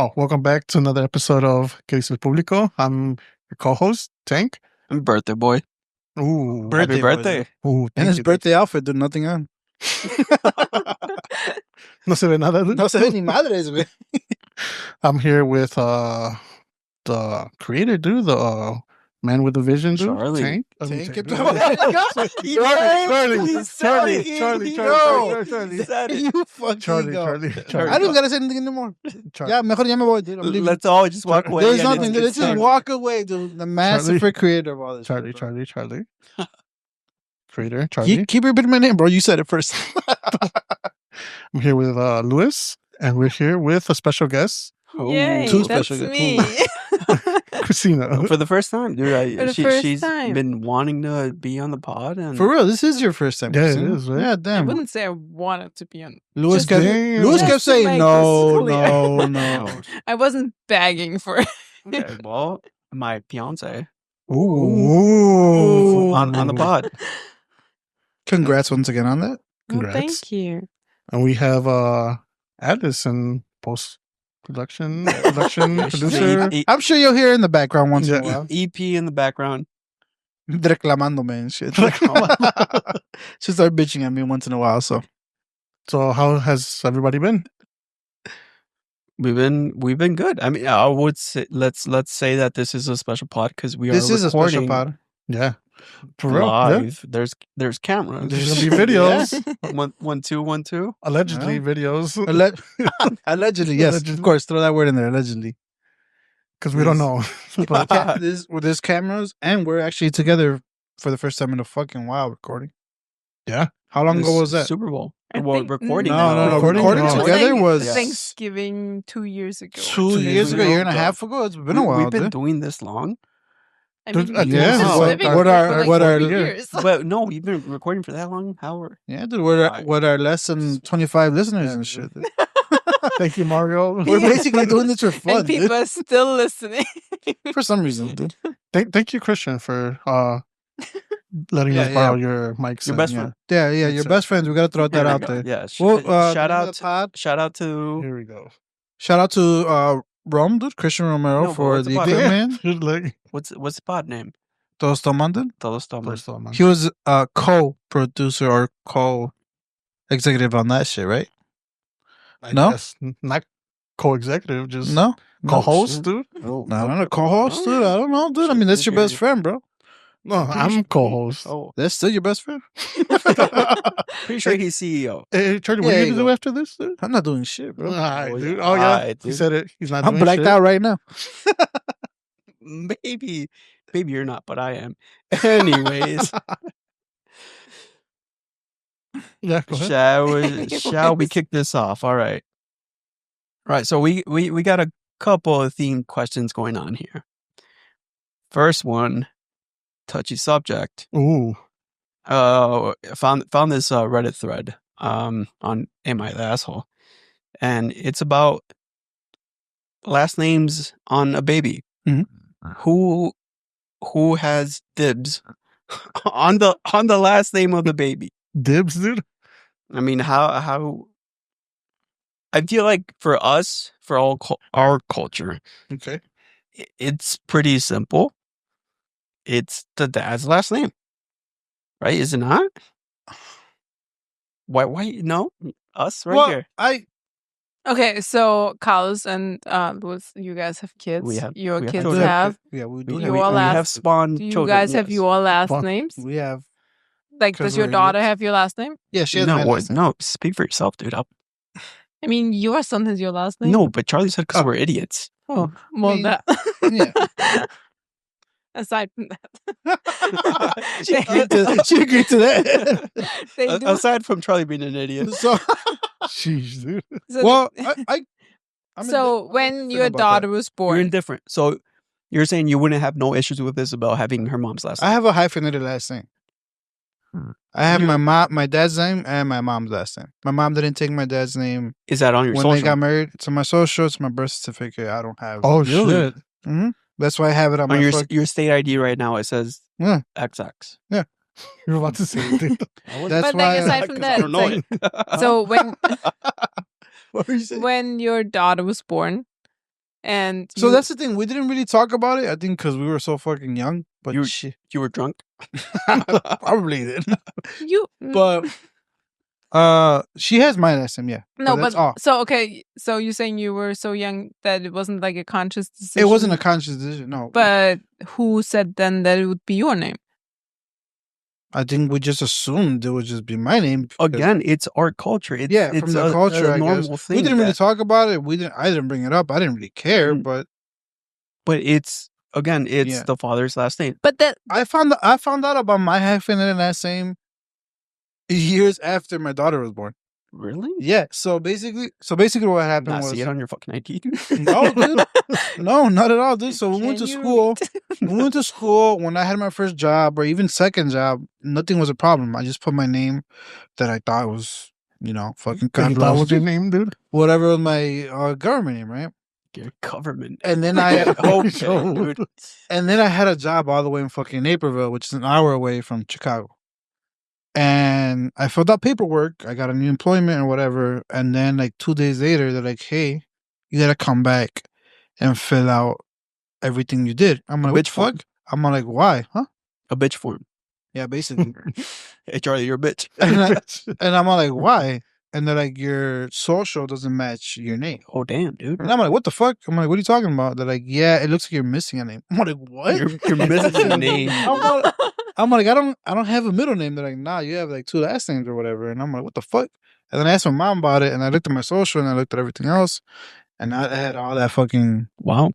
Oh, welcome back to another episode of Qué Dice el Público. I'm your co-host, Tank. I'm birthday boy. Ooh, Happy birthday. Ooh, And his birthday outfit, dude, nothing on. No se ve nada. Dude. No se ve ni madres, güey. I'm here with the creator, dude, the man with the vision, dude. Charlie. Tank. Tank. Charlie. You fucking Charlie. I don't gotta say anything anymore. Yeah, mejor ya me voy, dude. I'm leaving. Let's all just walk away. There's and nothing. it's Let's just walk away, dude. The master creator of all this. Charlie. Creator, Charlie. Keep repeating my name, bro. You said it first. I'm here with Louis, and we're here with a special guest, Yay, two That's special me. Christina. For the first time, dude. For the first She's time. been wanting to be on the pod. And For real, this is your first time. Yeah, it Christina. is, right? Yeah, I damn. wouldn't say I wanted to be on. Louis Just kept, damn. Louis Just kept to saying make no. this I wasn't begging for it. Okay, well, my fiance Ooh. on the pod. Congrats once again on that. Well, Congrats. thank you. And we have Alice in production producer. I'm sure you'll hear in the background once in a Yeah. while. EP in the background. Reclamando, man. Shit. She'll start bitching at me once in a while, so. So how has everybody been? We've been good. I mean, I would say let's say that this is a special pod because we This are is a special recording pod. Yeah. For real? Yeah. live. There's cameras. There's gonna be videos. one, two. Allegedly Yeah. videos. Allegedly, yes. Allegedly. Of course, throw that word in there, allegedly. Because we don't know. But There's cameras, and we're actually together for the first time in a fucking while recording. yeah. How long ago was that? Super Bowl. I Well, think- recording. No. Recording? Recording No. together was Yes. Thanksgiving 2 years ago. 2 years ago, a year and a half ago. It's been a while. We've been dude. doing this long. I Dude, mean, yeah. this is What- living what for are- like what are- 40 years. But no, we've been recording for that long. How are Yeah, dude. What are less than 25 listeners and shit. Dude. Thank you, Mario. We're basically doing this for fun, And people dude. are still listening. For some reason, dude. Thank you, Christian, for letting Yeah, us borrow your mics. Your and- best Yeah, friend? yeah. Your It's, best friends. We gotta throw There that we out go. there. Yeah. Well, shout out to Todd. to Here we go. Shout out to Rome, dude, Christian Romero No, but for what's the about equipment. Good luck. what's the pod name? Todos tomando. Todos Tomos. First of all, He was a co-producer or co-executive on that shit, right? I No? guess not co-executive, just No, co-host, dude. Oh, No, not a co-host, dude. I don't know, dude. I mean, that's your best friend, bro. No, I'm co-host. Oh, That's still your best friend. pretty sure he's CEO. Hey, Charlie, what Yeah, are you you gonna do go. after this, dude? I'm not doing shit, bro. Alright, Oh, dude. yeah. Oh, yeah. Alright, He dude. said it. He's not I'm doing blacked shit. out right now. Maybe you're not, but I am. Anyways, Yeah, go ahead. shall we kick this off? All right. So we got a couple of themed questions going on here. First one, touchy subject. Ooh. Found this Reddit thread on Am I the Asshole? And it's about last names on a baby. Mhm. Who has dibs on the last name of the baby? Dibs, dude. I mean, how I feel like for us, for our culture, Okay. it's pretty simple. It's the dad's last name, right? Is it not? Why? No, us right here. Okay, so Carlos and Louis, you guys have kids. We have kids children. have. Yeah, we do. We, You we, all we have asked- spawned Do you children. guys have yes. your last Fuck. names? We have. Like, 'Cause does your we're daughter idiots. have your last name? Yeah, she has No, my what- last name. no. Speak for yourself, dude. I mean, your son has your last name. No, but Charlie said because Oh. we're idiots. Oh, well, mean, that. yeah. Aside from that, She agreed to that. they do. Aside from Charlie being an idiot. So, Jeez, dude. So, well, I'm so when indifferent your about daughter that. was You're born, indifferent. So you're saying you wouldn't have no issues with Isabel having her mom's last I name? have a hyphenated last name. I have my dad's name and my mom's last name. My mom didn't take my dad's name Is that on your when social? they got married. It's on my social. It's my birth certificate. I don't have. Oh, Really? shit. hmm That's why I have it on on my. your state ID right now, it says Yeah. XX. You're about to say it, dude. That's But why. like, aside from 'Cause that, I don't know it's it. so when What were you saying? when your daughter was born, and So you- that's the thing. We didn't really talk about it. I think because we were so fucking young. But You- shit, You were drunk. probably did. you But she has my last name. Yeah. no, that's but all. so okay, so you're saying you were so young that it wasn't like a conscious decision. It wasn't a conscious decision. No. But who said then that it would be your name? I think we just assumed it would just be my name. because- Again, it's our culture. It's, yeah, it's from the culture, I normal guess. thing. We didn't really that- talk about it. I didn't bring it up. I didn't really care. Mm. But but it's again, it's Yeah. the father's last name. But that I found out about my hyphenated last name years after my daughter was born. Really? Yeah. So basically, what happened Not was see it on your fucking ID. no, dude. No, not at all, dude. So we went to Can you school. read? We went to school. When I had my first job or even second job, nothing was a problem. I just put my name that I thought was, fucking That God was your name, dude? whatever was my government name, right? Your government. And then I Okay, dude. and then I had a job all the way in fucking Naperville, which is an hour away from Chicago. And I filled out paperwork. I got a new employment or whatever. And then like 2 days later, they're like, "Hey, you gotta come back and fill out everything you did." I'm like, "What the Bitch form. fuck?" I'm like, "Why? Huh?" A bitch form. Yeah, basically. Hey, Charlie, you're a bitch. And I'm all like, "Why?" And they're like, "Your social doesn't match your name." Oh, damn, dude. And I'm like, "What the fuck?" I'm like, "What are you talking about?" They're like, "Yeah, it looks like you're missing a name." I'm like, "What?" You're missing a name. I'm like, I don't have a middle name. They're like, "Nah, you have like 2 last names or whatever." And I'm like, "What the fuck?" And then I asked my mom about it, and I looked at my social, and I looked at everything else, and I had all that fucking Wow.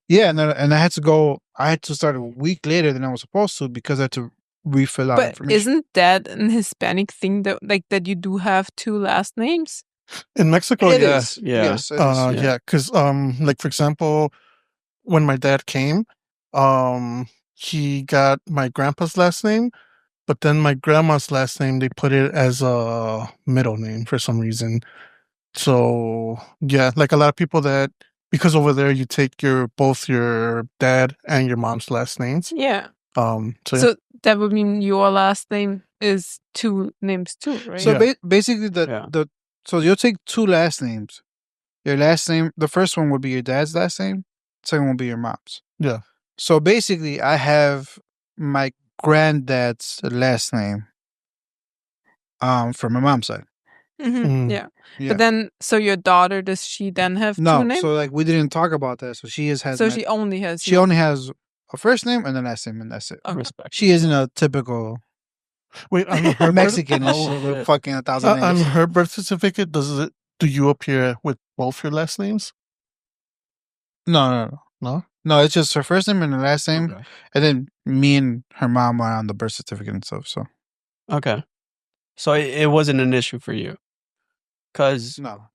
yeah. And I had to go. I had to start a week later than I was supposed to because I had to refill out But information. isn't that an Hispanic thing that like that you do have 2 last names? In Mexico, It yeah. is. Yeah. Yes, it is. yeah. Yeah, because like for example, when my dad came, he got my grandpa's last name, but then my grandma's last name they put it as a middle name for some reason. So yeah, like a lot of people that because over there you take both your dad and your mom's last names. Yeah. So, yeah. So that would mean your last name is 2 names too, right? So Yeah. basically, Yeah. so you'll take 2 last names. Your last name, the first one would be your dad's last name. Second one would be your mom's. Yeah. So basically, I have my granddad's last name, from my mom's side. Mhm, yeah. Yeah. But then, so your daughter, does she then have 2 No, names? so like we didn't talk about that. So she has So she only has she your- only has a first name and a last name, and that's it. Okay. Respect. She isn't a typical Wait, on her Mexican and Oh, shit with shit. fucking 1,000 on names. her birth certificate, do you appear with both your last names? No. No. No, it's just her first name and her last name, Okay. and then me and her mom are on the birth certificate and stuff. So Okay. So it wasn't an issue for you. Because, no.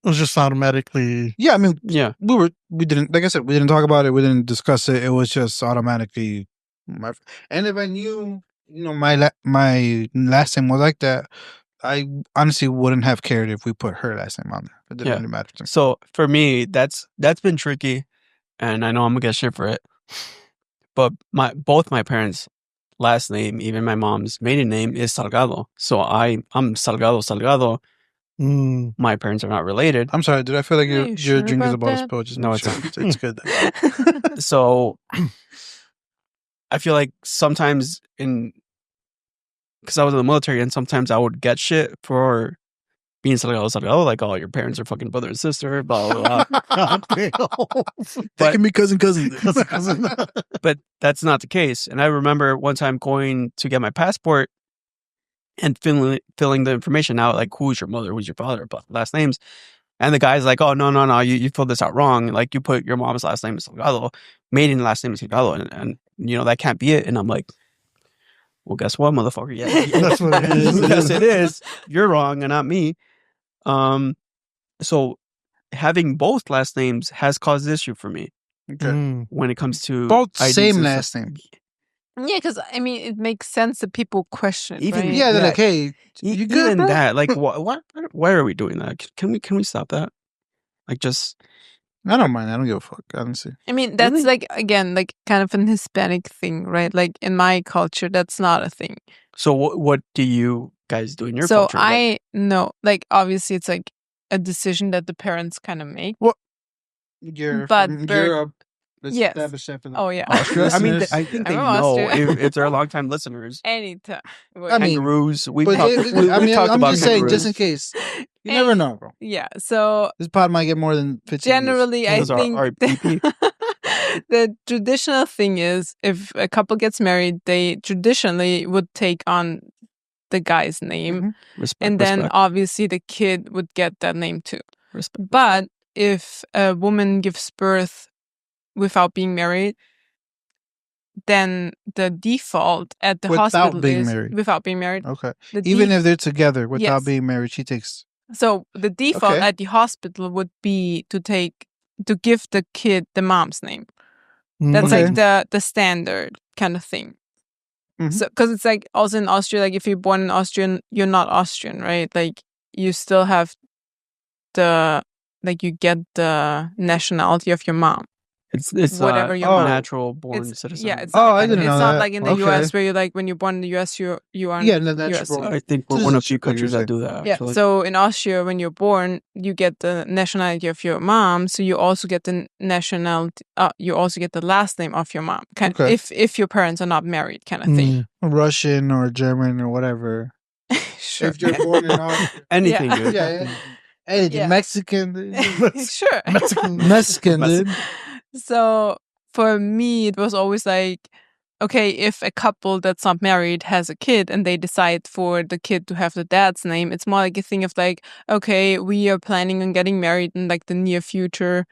It was just automatically. Yeah, I mean, yeah. we didn't, like I said, we didn't talk about it. We didn't discuss it. It was just automatically and if I knew, my last name was like that, I honestly wouldn't have cared if we put her last name on there. It didn't Yeah. really matter to me. So for me, that's been tricky, and I know I'm gonna get shit for it. But both my parents' last name, even my mom's maiden name, is Salgado. So I'm Salgado. Mm, My parents are not related. I'm sorry, dude. I feel like Are your you sure drink is about about to that? spill. Just No, make it's sure. not. It's good. So I feel like sometimes because I was in the military, and sometimes I would get shit for being Salgado, like, oh, your parents are fucking brother and sister, blah, blah, blah. God damn. That can be cousin. But that's not the case. And I remember one time going to get my passport and filling the information out, like, who's your mother, who's your father, last names. And the guy's like, oh, no, you filled this out wrong. Like, you put your mom's last name is Salgado, maiden last name is Salgado, and that can't be it. And I'm like, well, guess what, motherfucker? Yeah, That's what it is. yes, it is. You're wrong and not me. So having both last names has caused issue for me Okay. Mm. when it comes to Both IDs same and last stuff. name. Yeah, because I mean, it makes sense that people question, Even- right? Yeah, they're Yeah. like, hey, you good, Even bro? that, like, why are we doing that? Can we stop that? Like, just I don't mind. I don't give a fuck, honestly. I mean, that's Really? like, again, like kind of an Hispanic thing, right? Like in my culture, that's not a thing. So what do you guys do in your So culture? Like, I know, like, obviously it's like a decision that the parents kind of make. You're But from Bert- Europe. Let's Yes. establish that for the Oh, yeah. Austria? I mean, listeners. I think they I'm from know Austria. if they're longtime listeners. Anytime. I mean, Kangaroos. We've but talked, I we've mean, talked I'm about just saying, kangaroos. just in case. You never know, bro. Yeah. So This pod might get more than 15 views. generally, I Those are think our PP. the traditional thing is if a couple gets married, they traditionally would take on the guy's name. Mhm. Respect, And then respect, obviously the kid would get that name too. respect. But if a woman gives birth without being married, then the default at the Without hospital being is married. without being married. Okay. The Even def- if they're together without Yes. being married, she takes. So the default Okay. at the hospital would be to give the kid the mom's name. That's Okay. like the standard kind of thing. Mhm. So because it's like also in Austria, like if you're born in Austrian, you're not Austrian, right? Like you still have you get the nationality of your mom. It's whatever your mom- natural born It's citizen. yeah. It's Oh, not, I didn't it's know not that. like in the Okay. U.S. where you're like when you're born in the U.S. you are Yeah, no, that's US. true. I think we're one of few Citizenship, like countries you that do that. Yeah. Actually. So in Austria, when you're born, you get the nationality of your mom. So you also get the nationality. You also get the last name of your mom. Okay. If your parents are not married, kind of thing. Russian or German or whatever. Sure. If you're born in Austria. Anything, Yeah. dude. Yeah. Anything. Yeah. Mexican. Sure. Mexican, dude. So for me, it was always like, okay, if a couple that's not married has a kid and they decide for the kid to have the dad's name, it's more like a thing of like, okay, we are planning on getting married in like the near future.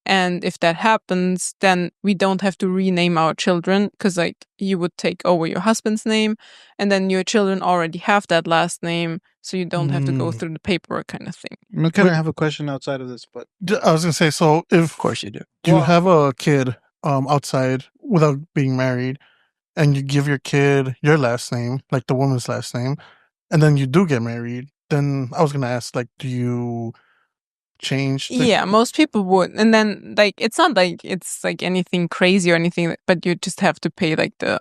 And if that happens, then we don't have to rename our children because like you would take over your husband's name and then your children already have that last name. So you don't have to go through the paperwork kind of thing. I kind of have a question outside of this, but I was gonna say, so if Of course you do. you Well- have a kid outside without being married, and you give your kid your last name, like the woman's last name, and then you do get married, then I was gonna ask, like, do you change? Yeah, most people would. And then like it's not like it's like anything crazy or anything, but you just have to pay like the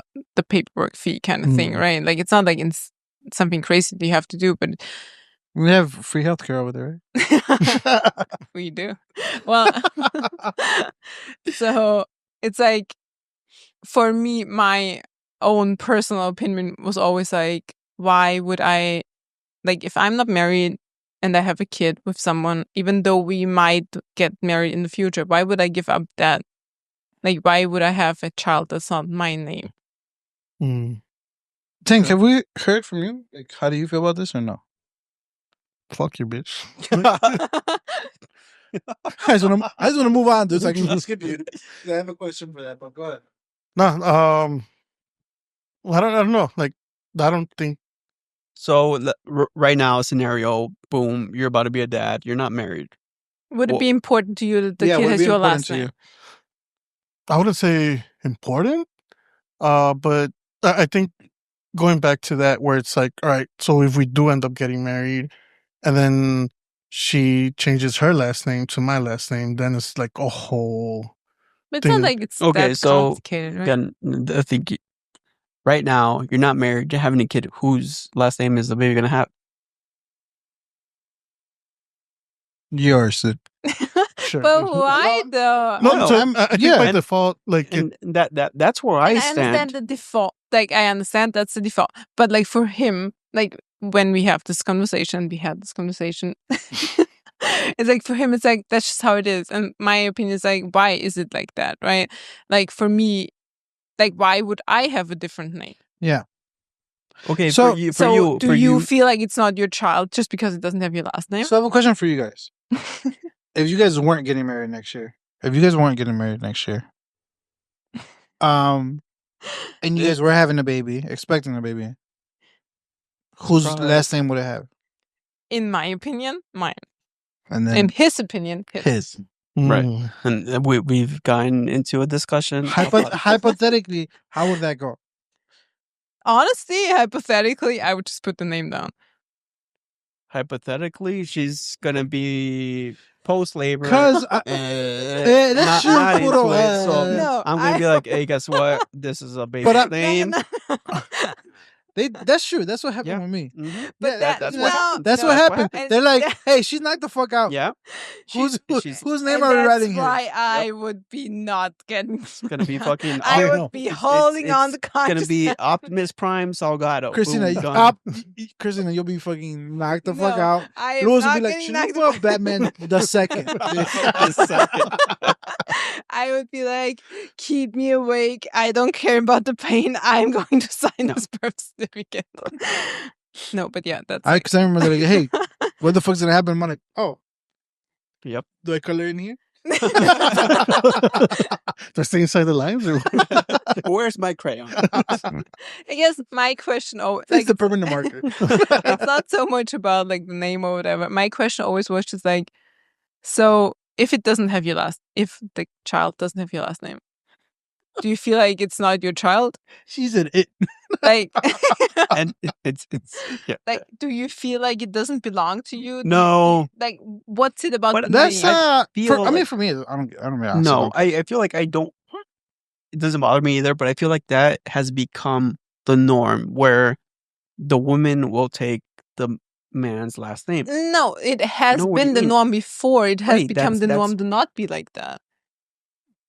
paperwork fee kind of thing, right? Like it's not like it's something crazy that you have to do, but we have free healthcare over there, right? we do. Well, so it's like for me, my own personal opinion was always like, why would I, like, if I'm not married and I have a kid with someone, even though we might get married in the future, why would I give up that? Like, why would I have a child that's not my name? Tank, have we heard from you? Like, how do you feel about this or no? Fuck you, bitch. I just want to move on, dude. So I can skip you. I have a question for that, but go ahead. No, well, I don't know. Like, I don't think. So right now, scenario, boom, you're about to be a dad. You're not married. Would it be important to you that the Yeah, kid would it has be your important last to name? you? I wouldn't say important, but I think going back to that where it's like, all right, so if we do end up getting married, and then she changes her last name to my last name, then it's like a whole. But it's not thing. like it's Okay, that so complicated, right? again, I think right now you're not married. You're having a kid. Whose last name is the baby gonna have? Yours. Sure. But why though? No, No, so I think by and- default, like And that's where I I stand. understand the default. Like I understand that's the default. But like for him, like when we have this conversation, it's like for him, it's like that's just how it is. And my opinion is like, why is it like that, right? Like for me, like why would I have a different name? Yeah. Okay, So- do you feel like it's not your child just because it doesn't have your last name? So I have a question for you guys. If you guys weren't getting married next year, and you guys were having a baby, expecting a baby, whose Surprise. last name would it have? In my opinion, mine. And then In his opinion, his. Right. mm, And we've gotten into a discussion. Hypothetically, how would that go? Honestly, hypothetically, I would just put the name down. Hypothetically, she's gonna be post-labor. Because not shit, into puro, it. So No, I'm going to be like, hey, guess what? This is a But basic name. that's true. That's what happened Yeah. with me. Mhm. But Yeah, that's no, what happened. That's no. what That's what happened. happened. They're like, And- hey, she's knocked the fuck out. Yeah. Whose She's name and are we that's writing here? why I would be not getting. It's going to be fucking... I I would know. be holding on the It's going to conscious. be Optimus Prime Salgado. Christina, Boom, done. Christina, you'll be fucking knocked the fuck No, out. I am Louis will not be like, getting knocked Chalupa, the Batman the second. The second. I would be like, keep me awake. I don't care about the pain. I'm going to sign No. this birth certificate. No, but yeah, that's Because I remember they're like, hey, what the fuck's gonna happen? I'm like, oh, Yep. do I color in here? They're staying inside the lines. Or... Where's my crayon? I guess my question, It's the permanent marker. it's not so much about like the name or whatever. My question always was just like, so if the child doesn't have your last name, do you feel like it's not your child? She said it. Like, And it's yeah. like, do you feel like it doesn't belong to you? No. Like, what's it about But the That's name? feel I mean, like- for me, I don't really No, I feel like I don't. It doesn't bother me either, but I feel like that has become the norm where the woman will take the man's last name. No, it has No, what do been you the mean? norm before. It has Wait, become the that's- norm to not be like that.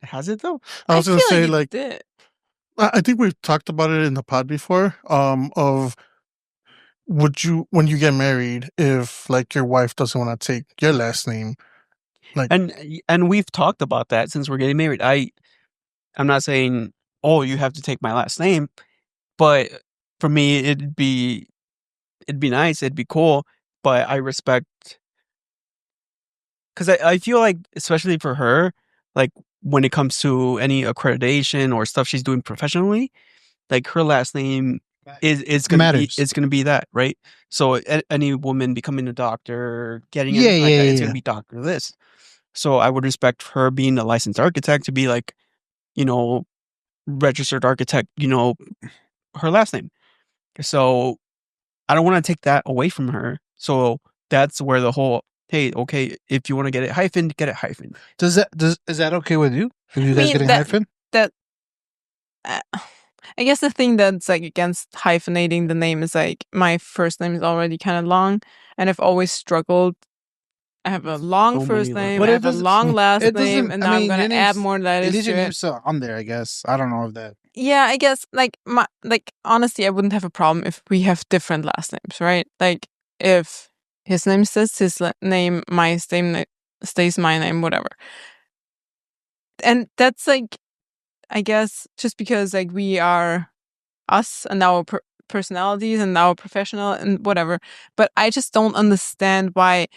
Has it though? I was going to feel say, it like, did. I think we've talked about it in the pod before. Of would you, when you get married, if like your wife doesn't want to take your last name, like, And we've talked about that since we're getting married. I'm not saying, oh, you have to take my last name, but for me, it'd be nice, it'd be cool, but I respect, because I feel like, especially for her, like when it comes to any accreditation or stuff she's doing professionally, like her last name is gonna Matters. be, it's gonna be that, right? So any woman becoming a doctor, getting Yeah, anything like that, yeah, it's yeah. gonna be Dr. This. So I would respect her being a licensed architect to be like, registered architect, her last name. So I don't want to take that away from her. So that's where the whole, hey, okay, if you want to get it hyphened, get it hyphened. Is that okay with you? If you guys mean, getting that- hyphen? I guess the thing that's like against hyphenating the name is like my first name is already kind of long, and I've always struggled. I have a long So first many name, But I it have a doesn't- long last it name, doesn't- and I now mean, I'm your gonna add name's- more It letters is to your it. name still on there, I guess. I don't know if that. Yeah, I guess like honestly, I wouldn't have a problem if we have different last names, right? Like if his name says his name, my name stays my name, whatever. And that's like, I guess, just because like we are us and our personalities and our professional and whatever. But I just don't understand why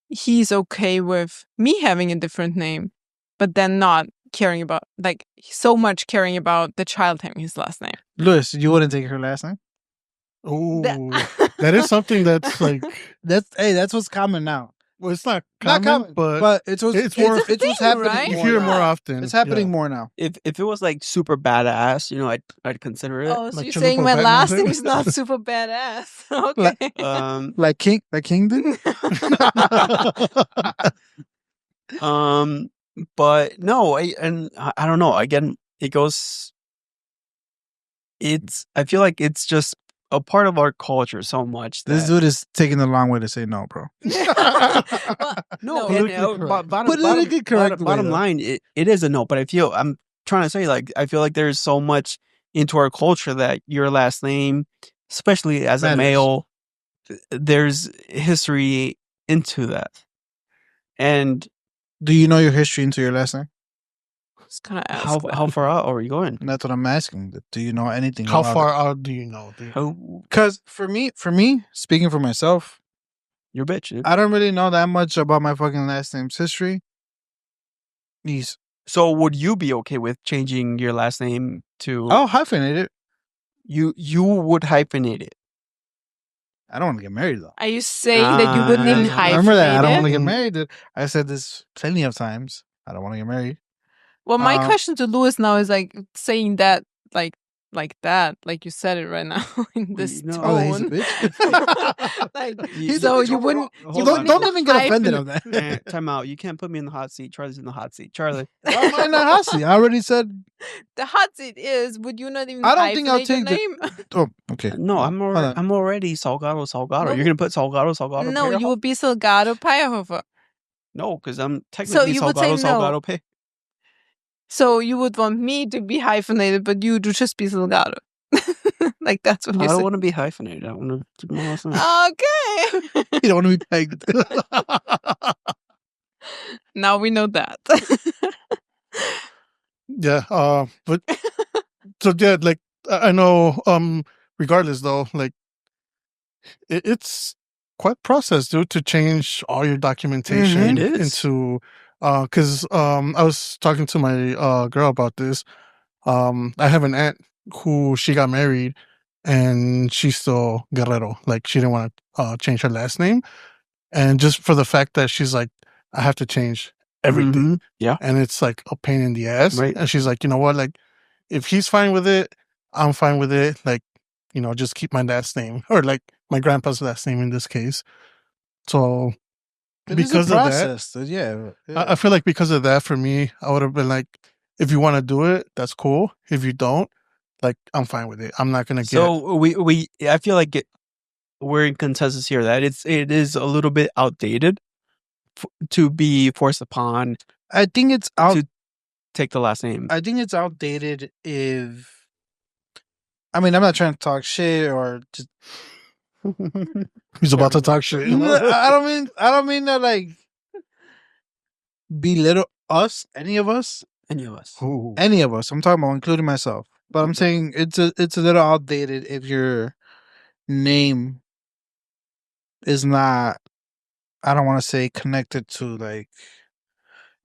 he's okay with me having a different name, but then not caring about like so much caring about the child having his last name. Louis, you wouldn't take her last name? ooh, that is something that's like, That's what's common now. well, it's not Not common, but it's more- what's thing, happening. right? you More hear it now. more often. It's happening Yeah. more now. If it was like super badass, I'd consider it. Oh, so Like you're Chalupa saying my Batman last thing? name is not super badass? Okay. Like King did. But no, I don't know. Again, it goes. I feel like it's just a part of our culture so much. This that- dude is taking the long way to say no, bro. Well, No, politically and, correct. Politically correct way, bottom though. line, it is a no. But I'm trying to say, like, I feel like there's so much into our culture that your last name, especially as a Matters. male, there's history into that. And Do you know your history into your last name? It's gonna ask how that. far out are you going? That's what I'm asking. Do you know anything? How about far out do you know? Because for me, speaking for myself, You're bitch. Dude. I don't really know that much about my fucking last name's history. He's So would you be okay with changing your last name to I'll hyphenate it. you would hyphenate it? I don't want to get married though. Are you saying that you wouldn't even Ah, hyphenate Remember that I don't it? want to get married. Dude. I said this plenty of times. I don't want to get married. Well, my Uh, question to Louis now is like saying that like like that, like you said it right now in this No. Oh, he's a tone. bitch. Like, He's a so bitch you overall. wouldn't. Hold You on. wouldn't Don't even even get offended hyphen- on that. Time out. You can't put me in the hot seat. Charlie's in the hot seat. Charlie. Why am I not Hasi? I already said. The hot seat is. Would you not even? I don't think I'll hyphenate your take the- name? Oh, okay. No, Hold on. I'm already Salgado. No. You're gonna put Salgado. No, you would be Salgado Peyerhofer. No, because I'm technically you would say no. Salgado Pay. So you would want me to be hyphenated, but you would just be Salgado. Like that's what I you don't say. want to be hyphenated. I want to keep my last name. Okay. You don't want to be pegged. Now we know that. Yeah. But so yeah, like I know. Regardless, though, like it's quite a process, dude, to change all your documentation It is. into. Because I was talking to my girl about this. I have an aunt who she got married, and she's still Guerrero. Like she didn't want to change her last name, and just for the fact that she's like, I have to change everything. Mhm. Yeah. And it's like a pain in the ass. Right. And she's like, you know what? Like, if he's fine with it, I'm fine with it. Like, just keep my last name, or like my grandpa's last name in this case. So It is a because of that, process, dude. Yeah. I feel like because of that, for me, I would have been like, if you want to do it, that's cool. If you don't, like, I'm fine with it. I'm not gonna get. So we I feel like we're in consensus here that it is a little bit outdated to be forced upon I think it's out. to take the last name. I think it's outdated if. I mean, I'm not trying to talk shit or just. He's about to talk shit. I don't mean to like belittle us, any of us. Any of us. Ooh. Any of us. I'm talking about including myself. But I'm saying it's a little outdated if your name is not, I don't want to say connected to like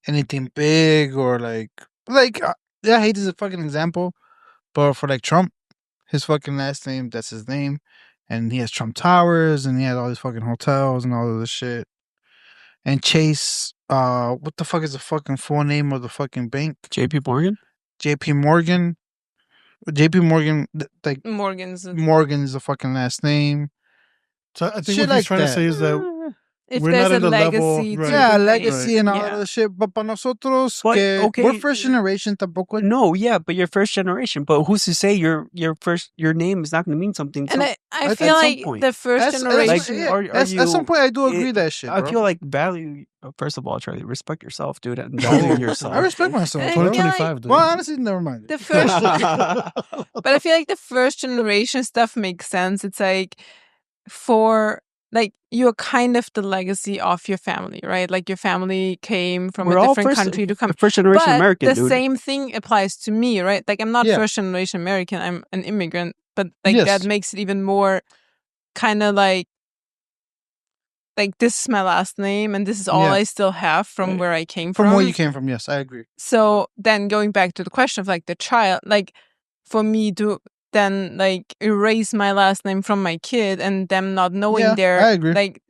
anything big or like yeah, hate is a fucking example, but for like Trump, his fucking last name, that's his name, and he has Trump Towers and he has all these fucking hotels and all of this shit. And Chase, what the fuck is the fucking full name of the fucking bank? JP Morgan? JP Morgan. JP Morgan, like Morgan's. Morgan's the fucking last name. So I think Shit what he's like trying to that. say is that If we're there's not a at the level- legacy, right. to Yeah, the legacy name. and all Yeah. that shit. But para nosotros, But, que okay. we're first generation, tampoco. No, yeah, but you're first generation. But who's to say your name is not going to mean something? And I at feel some like point. the first That's- generation. yeah, are at some you- point, I do agree it- that shit. I Bro. feel like value. First of all, Charlie, respect yourself, dude, and value yourself. I respect myself. I Bro. feel like 2025, dude. Well, honestly, never mind. the first, but I feel like the first generation stuff makes sense. It's like for like you're kind of the legacy of your family, right? Like your family came from We're a all different first, country to come. first generation But American, the dude. same thing applies to me, right? Like I'm not Yeah. first generation American. I'm an immigrant, but like Yes. that makes it even more kind of like this is my last name and this is all Yeah. I still have from Right. where I came From where you came from, yes, I agree. So then going back to the question of like the child, like for me to then like erase my last name from my kid and them not knowing Yeah, their I agree. like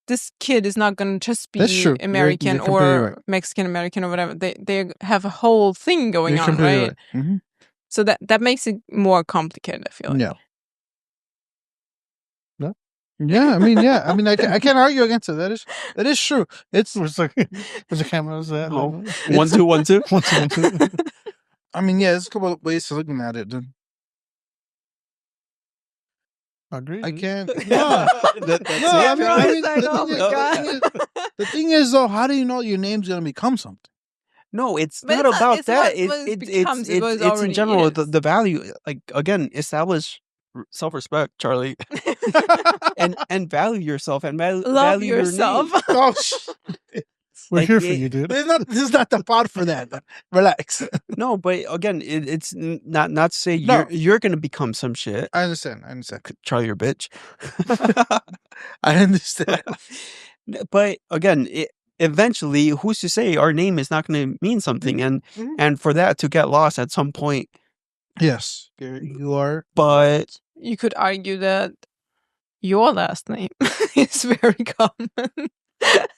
this kid is not gonna just That's be true. You're American completely or right. Mexican American or whatever. They have a whole thing going You're on, completely right? Mhm. So that makes it more complicated, I feel like. Yeah. Yeah, I mean, I can't argue against it. That is true. It's, Where's the cameras at? Oh, 1 2 1 2. 1 2 1 2. I mean, yeah, there's a couple of ways to looking at it, dude. Agree. I can't. That's No, it. I mean, Like, oh my God. the thing is, though, how do you know your name's gonna become something? No, it's But not it's not- about it's that. not what it becomes, it's what it It's in already general is. the value. Like again, establish self-respect, Charlie, and value yourself and Love value your yourself. name. Oh, We're like here for it- you, dude. this is not the pod for that. Relax. No, but again, it's not to say No. you're gonna become some shit, I understand. Charlie, your bitch. I understand. But again, eventually, who's to say our name is not going to mean something, Mhm. and for that to get lost at some point. Yes, you are. But You could argue that your last name is very common.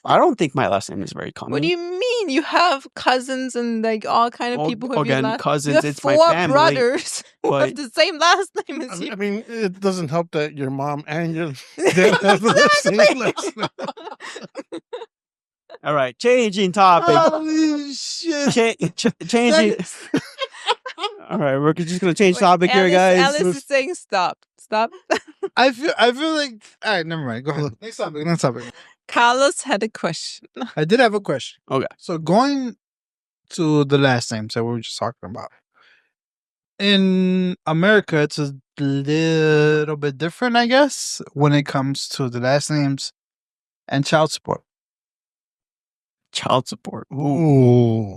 I don't think my last name is very common. What do you mean? You have cousins and like all kind of people who have again, your last. cousins, You have it's 4 my family, brothers who have but- the same last name as you. I mean, it doesn't help that your mom and your dad have the same last name. All right, changing topic. Holy shit! Changing. All right, we're just gonna change topic here, guys. Alice is saying stop. Stop. I feel like. All right, never mind. Go ahead. Next topic. Carlos had a question. I did have a question. Okay. So going to the last names that we were just talking about. In America, it's a little bit different, I guess, when it comes to the last names and child support. Child support. Ooh. Ooh.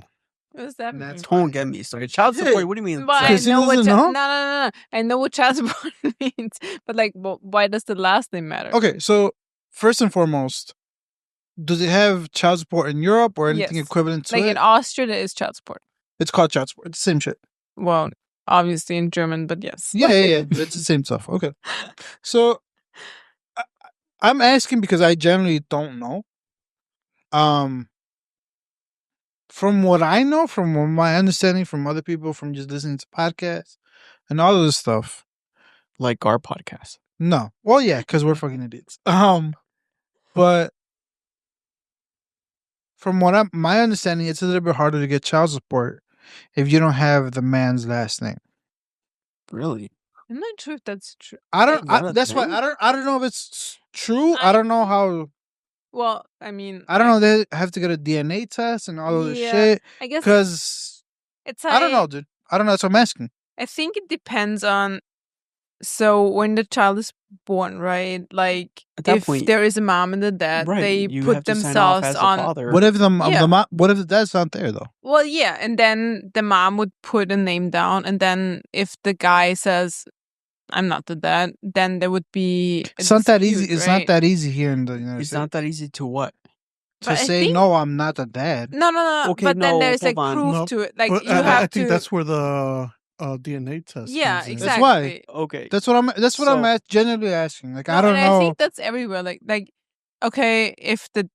What does that mean? That's Don't get me started. Child support. What do you mean? But I Christina know what doesn't know? no. I know what child support means, but like, why does the last name matter? Okay, so first and foremost, do they have child support in Europe or anything Yes. equivalent to Like it? in Austria, there is child support. It's called child support. It's the same shit. Well, obviously in German, but yes. Yeah. It's the same stuff. Okay. So I'm asking because I generally don't know. From what I know, from what my understanding from other people, from just listening to podcasts and all of this stuff. Like our podcast. No. Well, yeah, because we're fucking idiots. But from what my understanding, it's a little bit harder to get child support if you don't have the man's last name. Really? I'm not sure if that's true. That's why I don't know if it's true. I don't know how. Well, I mean, I don't know. They have to get a DNA test and all of this Yeah, shit. I guess Because it's. I don't know, dude. I don't know. That's what I'm asking. I think it depends on. So when the child is born, right? Like At that if point- there is a mom and a dad, Right. they You put have to sign off themselves as a on. father. What if Yeah. what if the dad's not there though? Well, yeah, and then the mom would put a name down, and then if the guy says, "I'm not the dad," then there would be. It's not that easy. dispute, It's right? not that easy here in the United It's States not that easy to what? to But I say think- no. I'm not the dad. No. Okay, but then no, there's like hold on. proof No, to it. Like But you I have to. think that's where the DNA test. Yeah, comes in. exactly. why. Okay. That's what I'm generally asking. Like I No, don't and know. I think that's everywhere. Like, okay, if the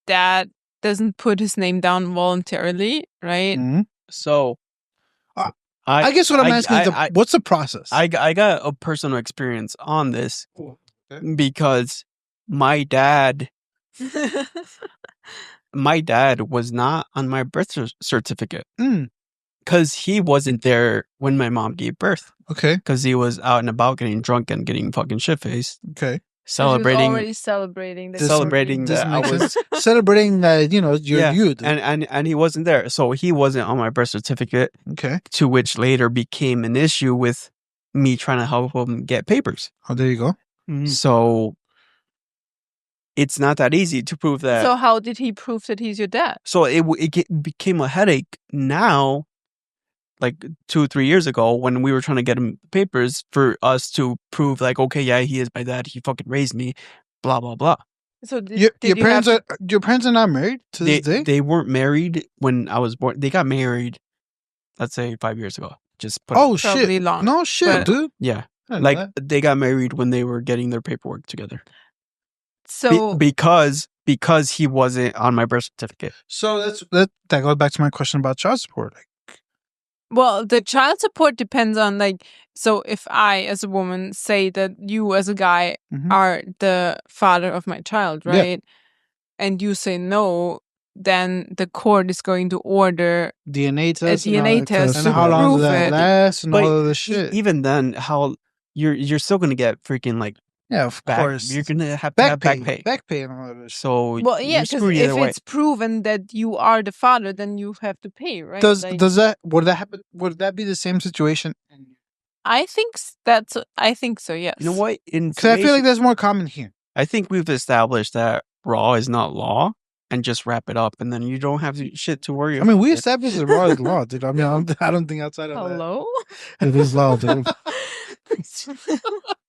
dad doesn't put his name down voluntarily, right? Mhm. So, Uh, I guess what I'm asking is what's the process? I got a personal experience on this Okay. because my dad was not on my birth certificate Mm. because he wasn't there when my mom gave birth Okay. because he was out and about getting drunk and getting fucking shit faced, Okay. celebrating. already celebrating. The Celebrating This that I makes was sense. Celebrating that your Yeah, youth. and he wasn't there, so he wasn't on my birth certificate, Okay. to which later became an issue with me trying to help him get papers. Oh, there you go. Mhm. So it's not that easy to prove that. So how did he prove that he's your dad? So it became a headache now, like 2-3 years ago, when we were trying to get him papers for us to prove, like, okay, yeah, he is my dad. He fucking raised me, blah blah blah. So did Your you parents have your parents are not married to this day? They weren't married when I was born. They got married, let's say 5 years ago. Just put Oh Probably shit! long, No shit, but- dude. yeah, I didn't know like that. they got married when they were getting their paperwork together. so Because he wasn't on my birth certificate. So that goes back to my question about child support. Like, well, the child support depends on like. So if I, as a woman, say that you, as a guy, Mhm. are the father of my child, Yeah. right? And you say no, then the court is going to order DNA test, and all DNA that test stuff. to and how long prove does that it. last, and But all of this shit. Even then, how you're still gonna get freaking like Yeah, of back. course. You're gonna have to back have pay, back pay. back pay, and all of this. So Well, yeah, you're because screwed if either way. it's proven that you are the father, then you have to pay, right? Does Like, that would that happen? Would that be the same situation? I think I think so. Yes. You know what? Because I feel like that's more common here. I think we've established that law is not law, and just wrap it up, and then you don't have shit to worry I about. mean, we established the law is law, dude. I mean, I don't think outside of Hello. It is loud, dude.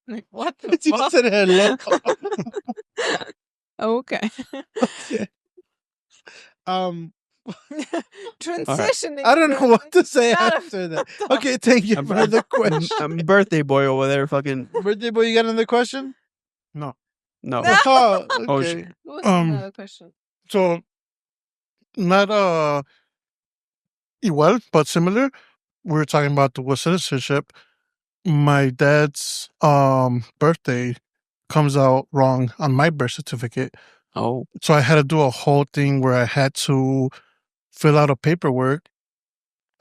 Like, what the that. You fuck? said hello. Okay. Okay. Transitioning. I don't know what to say Not a- after that. Okay, thank you I'm- for the question. I'm birthday boy over there, fucking. Birthday boy, you got another question? No. No. Oh, Oh, okay. What was Um, another question? So not igual, but similar. We were talking about dual citizenship. My dad's birthday comes out wrong on my birth certificate. Oh. So I had to do a whole thing where I had to fill out a paperwork,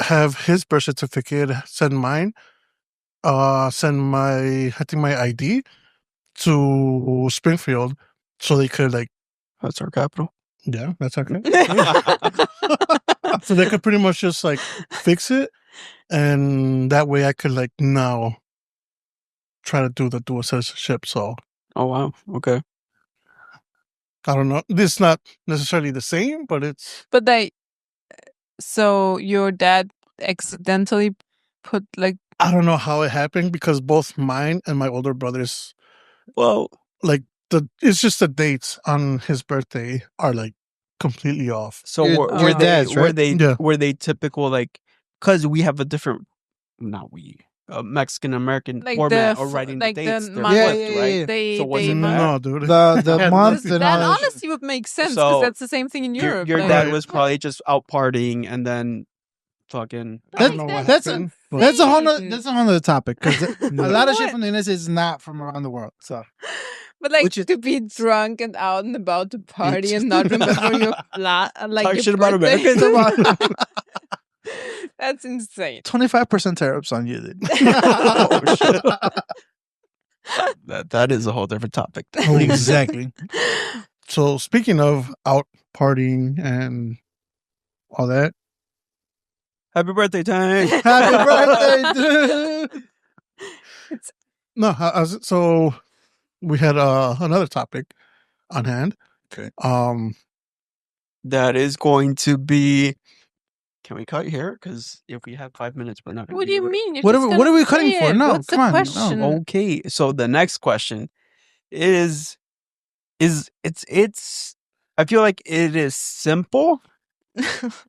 have his birth certificate, send mine, send my ID to Springfield so they could That's our capital. yeah, that's okay. So they could pretty much just fix it, and that way I could now try to do the dual citizenship. So Oh, wow. Okay. I don't know. This is not necessarily the same, but it's But so your dad accidentally put I don't know how it happened because both mine and my older brother's Well, it's just the dates on his birthday are completely off. so Your- were your they dad's, were right? they Yeah. were they typical because we have a different Mexican American format of writing the dates. They're month, flipped, yeah, right? yeah. They So was they it month- No, dude. The Had month nothing- and that all that shit. honestly would make sense because So, that's the same thing in Europe. Your like- dad Right. was probably just out partying and then fucking. I don't know what That's happened. but- That's a whole insane. that's a whole other topic because a lot of shit What? from the United States is not from around the world. So But Which is- to be drunk and out and about to party and not remember your Talk your shit about birthday. Americans. That's insane. 25% tariffs on you, dude. Oh, shit. That is a whole different topic. Oh, Exactly. So speaking of out partying and all that, Happy birthday, Tank. Happy birthday, dude. no, so we had another topic on hand. Okay. That is going to be. Can we cut here? Because if we have 5 minutes, we're not. Gonna What do be you able to- mean? You're What just are we gonna cutting say for? it. No, What's the come on, no. question? Okay, so the next question is it's. I feel like it is simple,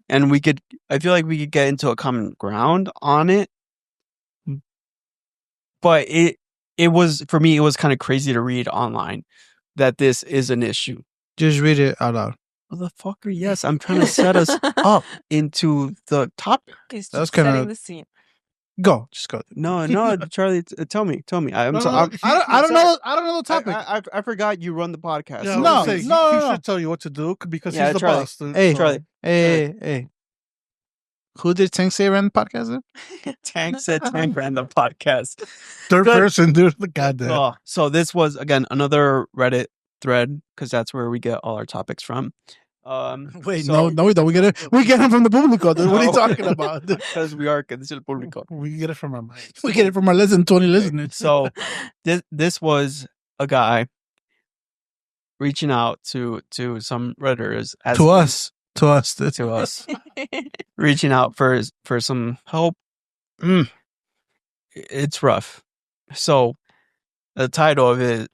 and I feel like we could get into a common ground on it. But it was for me. It was kind of crazy to read online that this is an issue. Just read it out loud. Motherfucker, yes, I'm trying to set us up into the topic. He's That was just kinda- setting the scene. Go, just go. No, Charlie, tell me. I'm No, sorry. no, I don't know. I don't know the topic. I forgot you run the podcast. yeah, so No, I was gonna say, no, he no. should tell you what to do because Yeah, he's the Charlie. boss. Dude, Hey, so- Charlie. Hey. Who did Tank say ran the podcast? Tank said Tank ran the podcast. third Good. person, dude. The goddamn. Oh, so this was again another Reddit thread because that's where we get all our topics from. Wait, so- no, we don't. We get them from the Publico. Dude. What are you No. talking about? Dude? because we are Qué Dice el Público. We get it from our minds. We get it from our 20 listeners. So this was a guy reaching out to some Redditors as to us. Dude. to us, reaching out for some help. It's rough. So the title of it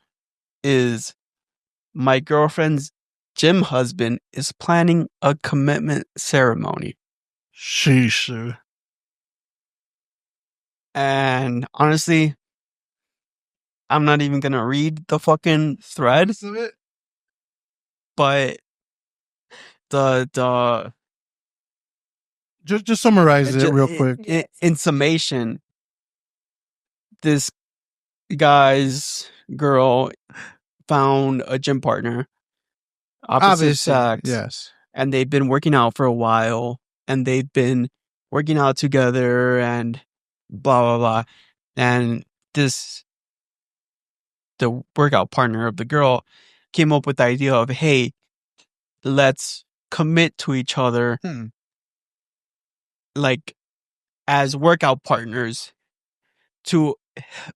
is "My Girlfriend's Gym Husband is Planning a Commitment Ceremony." Sheesh, dude. And honestly, I'm not even gonna read the fucking thread, but the Just summarize it real quick. in summation, this girl found a gym partner, opposite Obviously, sex, yes. and they've been working out for a while, and they've been working out together, and blah blah blah, and the workout partner of the girl came up with the idea of, hey, let's commit to each other like as workout partners to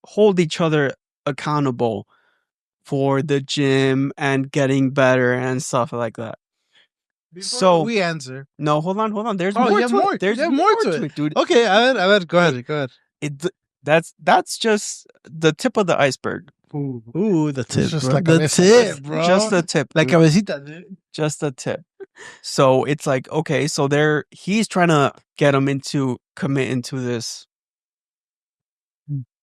hold each other accountable for the gym and getting better and stuff like that. So we answer. no, hold on. There's Oh, more you have to more. it. There's You have more more to to it, dude. Okay, I bet. Go ahead. That's just the tip of the iceberg. Ooh, the tip, just bro. like the a tip, bro. Just the tip. like dude. cabecita, dude. Just a tip. So it's like, okay, so he's trying to get him into committing to this,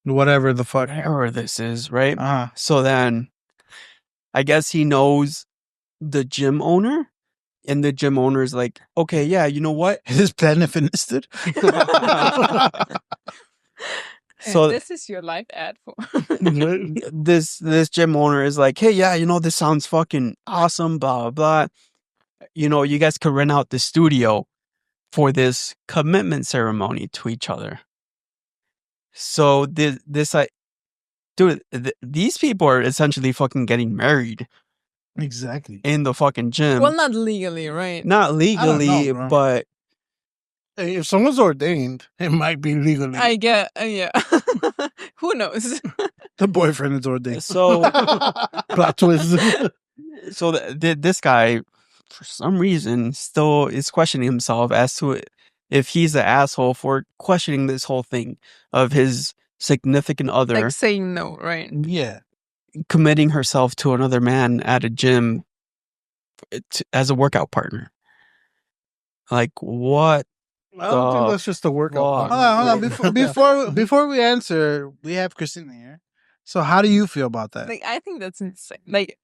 Whatever the fuck. whatever this is, right? Uh-huh. So then I guess he knows the gym owner, and the gym owner is like, okay, yeah, you know what? Is this Planet Fitness, dude? So this is your life ad for. this gym owner is like, hey, yeah, you know, this sounds fucking awesome, blah, blah, blah. You know, you guys could rent out the studio for this commitment ceremony to each other. So these people are essentially fucking getting married Exactly. in the fucking gym. Well, not legally, right? Not legally, bro. but Hey, if someone's ordained, it might be legally. I get, yeah. Who knows? The boyfriend is ordained. so Plot twist. so this guy, for some reason, still is questioning himself as to if he's the asshole for questioning this whole thing of his significant other Like saying no, right? Yeah. committing herself to another man at a gym as a workout partner. Like, what? I don't think that's just a workout. fuck? Hold on. Before we answer, we have Cristina here. So how do you feel about that? Like, I think that's insane. Like,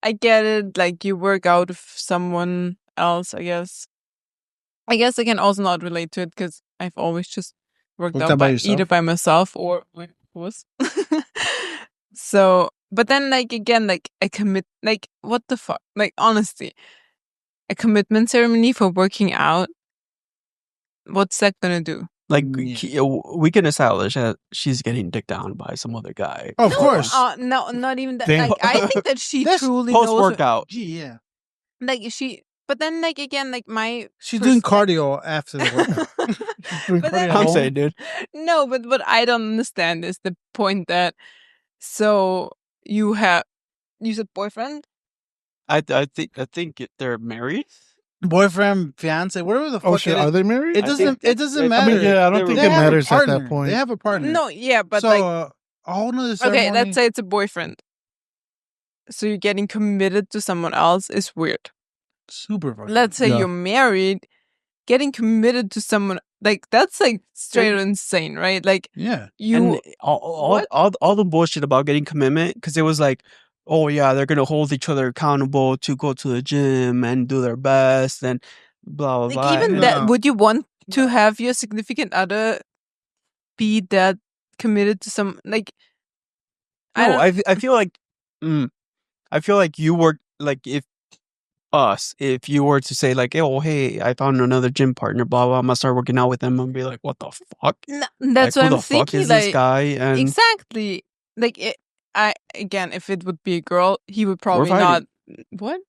I get it. Like, you work out with someone else, I guess. I guess I can also not relate to it because I've always just worked out by yourself? either by myself or with was. So, but then, like, again, like, I commit, like, what the fuck? Like, honestly, a commitment ceremony for working out, what's that gonna do? Like, Yeah. we can establish that she's getting dicked down by some other guy. Of course. No, not even that. Damn. Like, I think that she That's truly Post knows. workout. Gee, yeah. Like, but then, like, again, like, my. She's doing cardio after the workout. Doing But then- cardio. I'm saying, dude. No, but what I don't understand is the point that. So you said boyfriend? I think they're married. Boyfriend, fiance, whatever the fuck. Oh shit, are they married? It doesn't. It doesn't matter. I mean, yeah, I don't think They it have a matters at that partner. point. They have a partner. No, yeah, but so like, a whole nother ceremony. okay, let's say it's a boyfriend. So you're getting committed to someone else is weird. super fucking. Let's say Yeah. you're married, getting committed to someone, like, that's like straight insane, right? Like, Yeah. you. And all the bullshit about getting commitment, because it was like, oh yeah, they're gonna hold each other accountable to go to the gym and do their best and blah blah Like, blah. even And- that, No. would you want to have your significant other be that committed to some, like, I No, don't, I feel like, I feel like you were like if you were to say like, oh hey, I found another gym partner, blah blah, I'm gonna start working out with them, and be like, what the fuck? that's like, what who I'm the fuck thinking. is Like, this guy? And exactly. Like, again, if it would be a girl, he would probably fighting. not. What?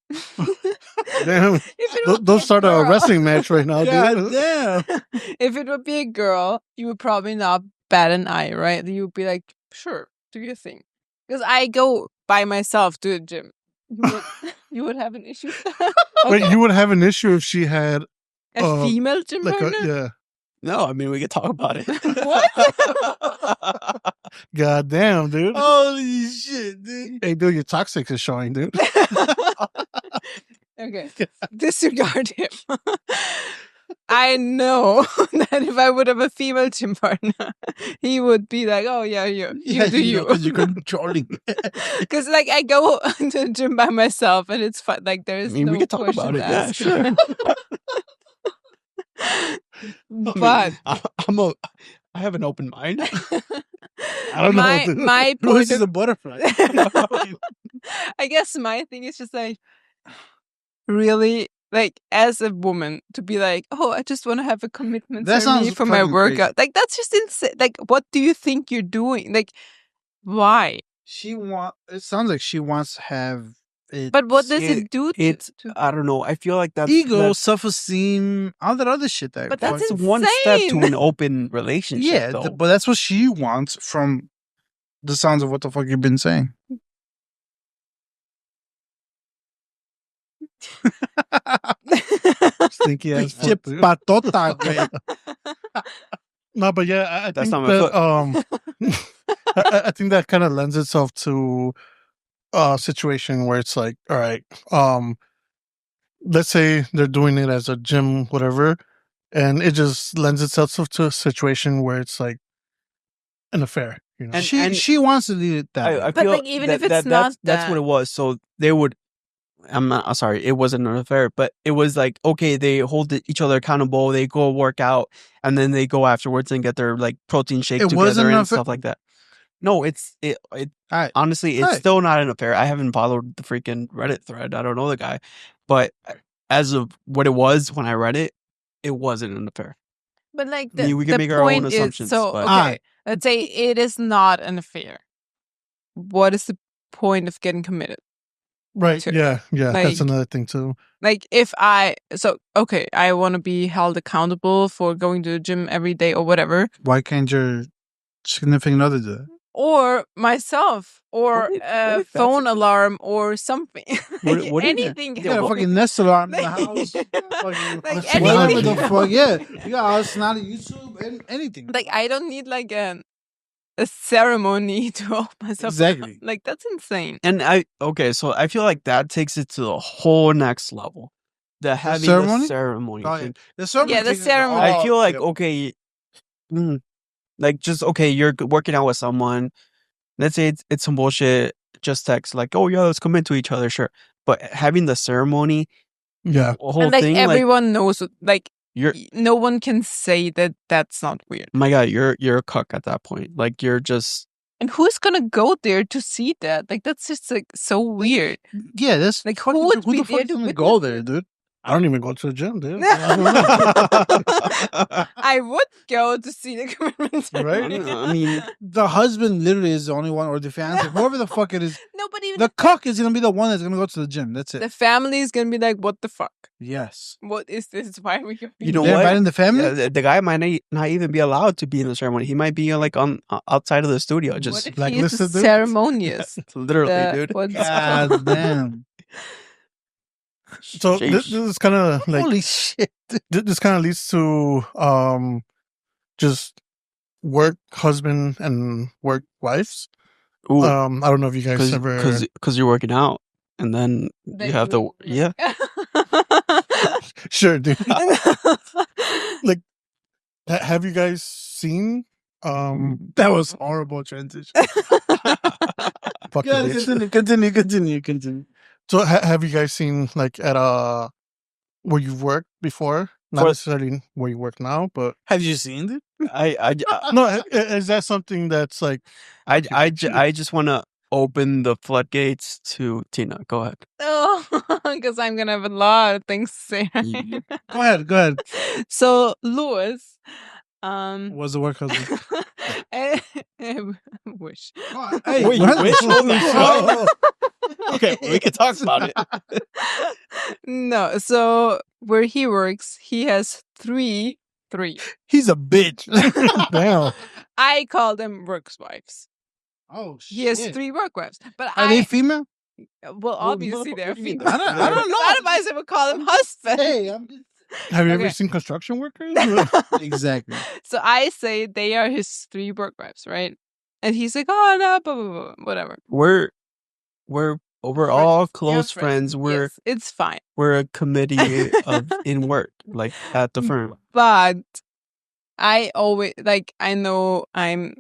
Damn. If it would be Don't a start a girl- wrestling match right now, God dude. damn. If it would be a girl, you would probably not bat an eye, right? You would be like, sure, do your thing. Because I go by myself to the gym. You would have an issue. Wait, Okay. you would have an issue if she had A female gym like partner? yeah. no, I mean we could talk about it. What? God damn, dude. Holy shit, dude. Hey, dude, your toxic is showing, dude. Okay, disregard him. I know that if I would have a female gym partner, he would be like, "Oh yeah, you do you." Because you're controlling. Because like I go to the gym by myself, and it's fun. Like there is I mean, no we could talk question about it. to Yeah, ask. sure. But I have an open mind. I don't know, dude. my Louis point is of, a butterfly. I guess my thing is just like really like as a woman to be like, oh, I just want to have a commitment That ceremony sounds for my fucking workout. Like that's just insane. Like what do you think you're doing? Like why? It sounds like she wants to have it. But what does it do to, It's I don't know. I feel like that's ego, self-esteem, all that other shit that. But that's that's one step to insane. an open relationship. yeah, though. but that's what she wants from the sounds of what the fuck you've been saying. Stinky ass Pinche fuck, dude. patota, güey. No, but yeah, I That's think not my that I think that kind of lends itself to a situation where it's like, all right, let's say they're doing it as a gym, whatever, and it just lends itself to a situation where it's like an affair. You know? And- she wants to lead it that way. I But, feel like, even if that- it's that's not what that. it was. So they would. I'm sorry. It wasn't an affair, but it was like, okay, they hold each other accountable. They go work out, and then they go afterwards and get their like protein shake It wasn't together an and affair? stuff like that. No, it Alright. honestly, it's Alright. still not an affair. I haven't followed the freaking Reddit thread. I don't know the guy, but as of what it was when I read it, it wasn't an affair. But like I mean, we can the make our own point is, assumptions, so but- okay, let's say it is not an affair. What is the point of getting committed? Right. to- Yeah. Yeah. That's like- another thing too. Like if I want to be held accountable for going to the gym every day or whatever, Why can't your significant other do that? or myself, or What if a that's phone a- alarm or something. What if- Anything. You got a fucking Nest alarm in the Like- house. Fucking like whatever anything. the fuck. Yeah. You got us not YouTube and anything. Like I don't need like a ceremony to hold myself. Exactly. Like that's insane. And so I feel like that takes it to the whole next level. The having ceremony? the ceremony. Oh, yeah. thing. The ceremony Yeah, the takes it ceremony. I all- feel like yeah. okay, like just okay, you're working out with someone. Let's say it's some bullshit. Just text like, oh yeah, let's commit to each other, sure. But having the ceremony, Yeah. the whole And like thing, like everyone knows, like you're. no one can say that that's not weird. My God, you're a cuck at that point. Like you're just. And who's gonna go there to see that? Like that's just like so weird. Yeah, that's Like, fucking- who would be the fuck there is to gonna go witness there, it? dude? I don't even go to the gym, dude. I would go to see the commitment Right? ceremony. I mean, The husband literally is the only one, or the fiance, whoever the fuck it is. No, but even The cuck is gonna be the one that's gonna go to the gym. That's it. the family is gonna be like, "What the fuck? Yes. What is this? Why are we going?" You know They're what? inviting the family. yeah, the guy might not even be allowed to be in the ceremony. He might be like on outside of the studio, What just if like he is the listed dude? ceremonious? literally, The- dude. what's- God damn. So this Sheesh. is kind of like Holy shit. this kind of leads to just work husband and work wives. Ooh, I don't know if you guys ever because you're working out, and then you have to yeah. sure, dude. Have you guys seen That was horrible transition. fuck Yeah, it, bitch. continue. So have you guys seen like at where you've worked before? Not For- necessarily where you work now, but Have you seen it? no, is that something that's like I just want to open the floodgates to Tina. Go ahead. Oh, because I'm gonna have a lot of things to say. You- Go ahead. So Lewis, Was the work husband? I wish. Hey, Wait, what? which one is Oh, Okay, we can talk about it. No, so where he works, he has three. He's a bitch. damn. I call them work wives. Oh shit. He has 3 work wives, but Are they female? well, obviously they're what do you mean? female. I don't know. Otherwise, I would call them husband. Hey, I'm just... Have you ever Okay. seen construction workers? Exactly. So I say they are his 3 work wives, right? And he's like, oh no, blah, blah, blah, whatever. We're all close You're friends. Yes, it's fine. We're a committee of in work, like at the firm. But I always I know I'm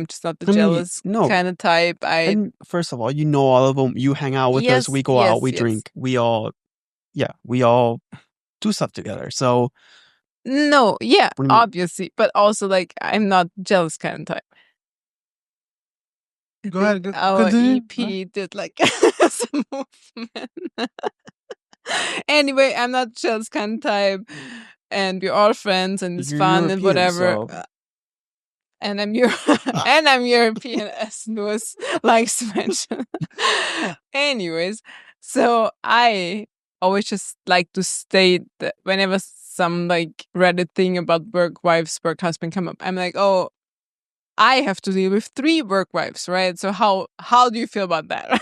just not the I mean, jealous no. kind of type. And first of all, you know all of them. You hang out with us. Yes, We go out. We yes. drink. We all do stuff together. So no, yeah, What do you mean? obviously, but also I'm not jealous kind of type. Go ahead. Our Continue. EP did some movement. Anyway, I'm not jealous kind of type, and we're all friends, and it's You're fun and European, whatever. so- And I'm and I'm European, as Lewis likes to mention. Anyways, so I always just like to state that whenever some Reddit thing about work wives, work husband come up, I'm like, oh, I have to deal with 3 work wives, right? So how do you feel about that?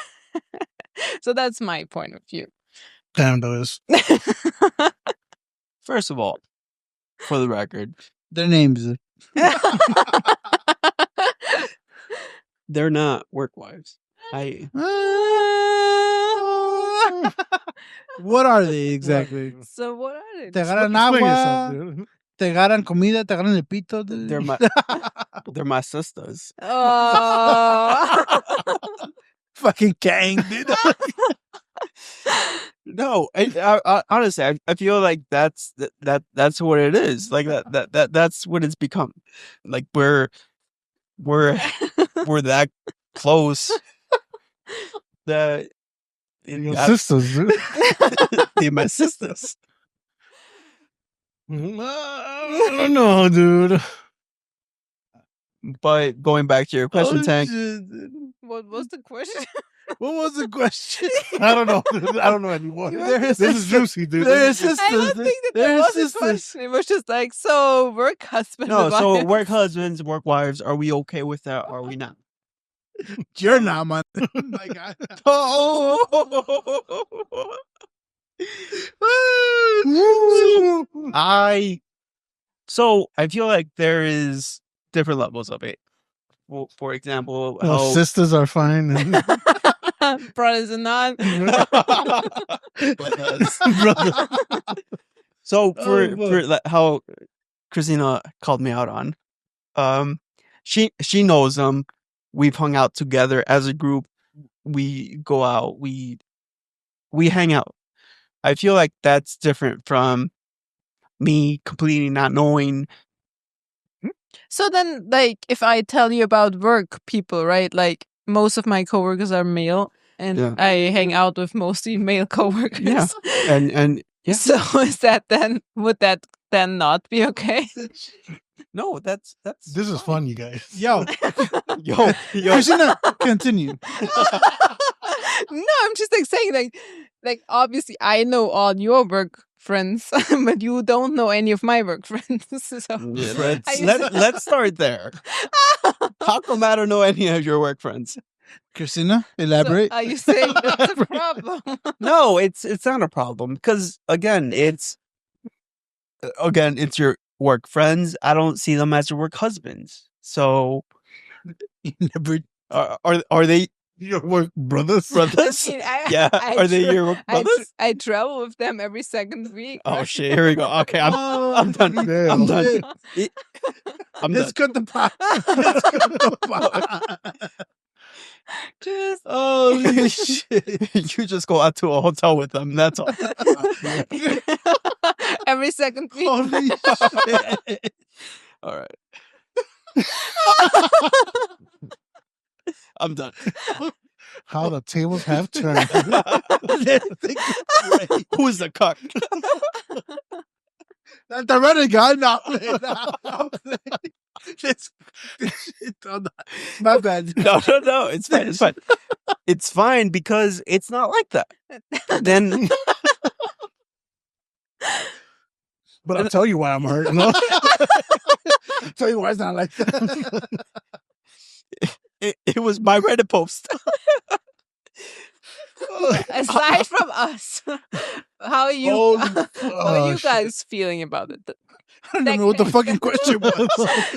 So that's my point of view. Damn, those. first of all, for the record, Their names. they're not work wives. I What are they exactly? So what are they? Te Explain agarran yourself, agua. dude. Te agarran comida, te agarran el pito. They're my sisters. Oh. Fucking gang, dude. No, I honestly, I feel like that's what it is. Like that's what it's become. Like we're that close that Your sisters, dude. they're my sisters. I don't know, dude. But going back to your question, Tank. Shit, dude. What was the question? What was the question? I don't know, dude. I don't know anymore. They're This is juicy, dude. They're I sisters. don't think that They're was a sisters. question. It was just like, so work husband. No, and so wife. work husbands, work wives. Are we okay with that? Or are we not? You're not, man. My God. So I feel like there is different levels of it. Well, for example, Well, how sisters are fine. And Brothers and not. brother. so for fuck. like, how Christina called me out on, she knows them. We've hung out together as a group. We go out. We hang out. I feel like that's different from me completely not knowing. So then, like, if I tell you about work people, right? Like, most of my coworkers are male, and Yeah. I hang out with mostly male coworkers. Yeah. And yeah. So would that then not be okay? No, that's This is fun, you guys. Yo, yo. Christina, continue. No, I'm just like saying like obviously I know all your work friends, but you don't know any of my work friends. So Yeah, I- let's start there. How come I don't know any of your work friends? Christina, So elaborate. are you saying that's a problem? No, it's not a problem because again, it's your work friends. I don't see them as your work husbands. So Never. are they Your work brothers. brothers? I mean, Yeah, I are they tra- your work brothers? I travel with them every second week. Oh right? shit! Here we go. Okay, I'm done. Damn. I'm done. Shit. I'm Let's done. cut the pot. Let's cut the pot. Just Holy shit. You just go out to a hotel with them. That's all. every second week. Holy shit. All right. I'm done. How the tables have turned. Who's the cuck? That's the running guy. No, I'm playing. This shit on that. My bad. No. It's fine. It's fine. It's fine because it's not like that. Then But I'll tell you why I'm hurt. No? I'll tell you why it's not like that. it was my Reddit post. Aside from us, how are you? Oh, how are you shit. guys feeling about it? I don't know what the fucking question was.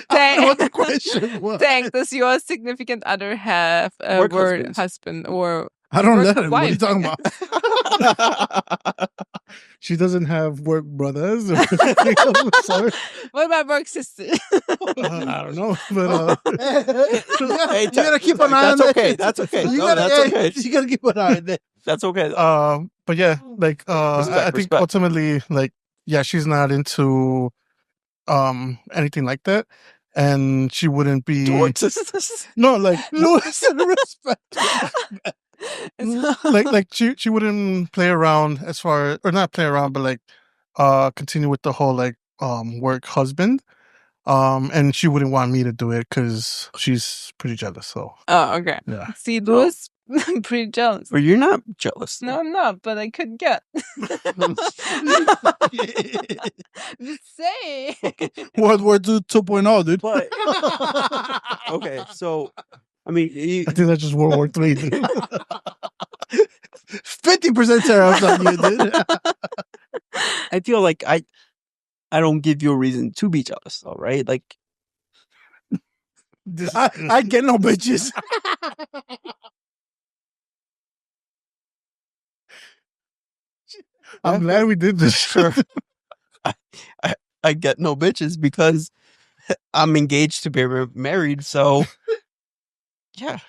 I don't know what the question was. Tank, does your significant other have a Work word husbands. husband or I don't work let him. What are you wife? talking about? She doesn't have work brothers. Sorry. What about work sister? I don't know. But Hey, You gotta keep an eye on that's that okay. shit. That's okay. You No, gotta, that's okay. You gotta keep an eye on that. That's okay. but yeah, like I think Respect. ultimately, like, yeah, she's not into anything like that. And she wouldn't be no, like Lewis and respect. like she wouldn't play around as far, or not play around, but like continue with the whole like work husband. And she wouldn't want me to do it because she's pretty jealous. So Oh, okay. yeah. See, Louis, I'm pretty jealous. But you're not jealous. No, I'm not, but I could get. Just say. World War II 2.0, dude. But okay, so I mean, I think that's just World War III. Dude. 50% tariffs on you, dude. I feel like I don't give you a reason to be jealous, though, right? Like, I get no bitches. I'm glad we did this. sure. I I get no bitches because I'm engaged to be married. So, yeah.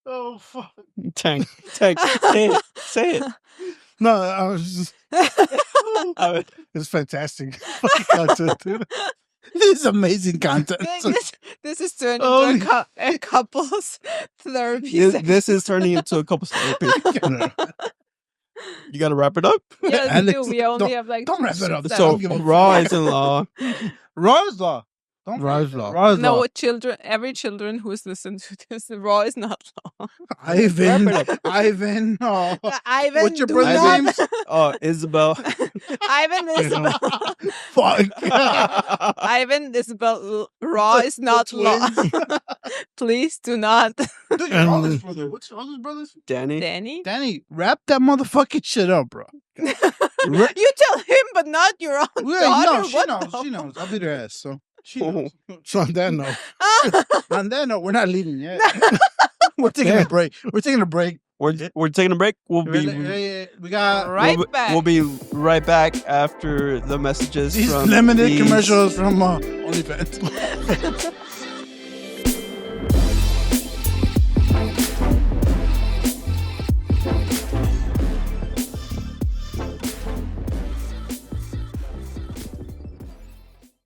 Oh fuck! Tank, say it. No, I was just. It's fantastic fucking content, dude. This is amazing content. This is turning into a couples therapy. This is turning into a couples therapy. You gotta wrap it up. Yeah, Alex, we only have like don't wrap it up. So rise-in-law. Raw is law. Don't Raw is law. Raw is law. No, every children who is listening to this, raw is not law. Ivan. Wrap it Ivan. Oh. Ivan, What's your do brother's not- name? Oh, Isabel. Ivan, Isabel. Fuck. Ivan, Isabel, raw is not law. Please do not. Dude, your oldest brother. What's your oldest brother's? Danny. Danny, wrap that motherfucking shit up, bro. You tell him, but not your own daughter. No, she What knows. the- She knows. I'll beat her ass. So she knows. So on that note, On that note, we're not leaving yet. We're taking a break. We're taking a break. We're taking a break. We got back. We'll be right back after the messages these from limited these- commercials from OnlyFans.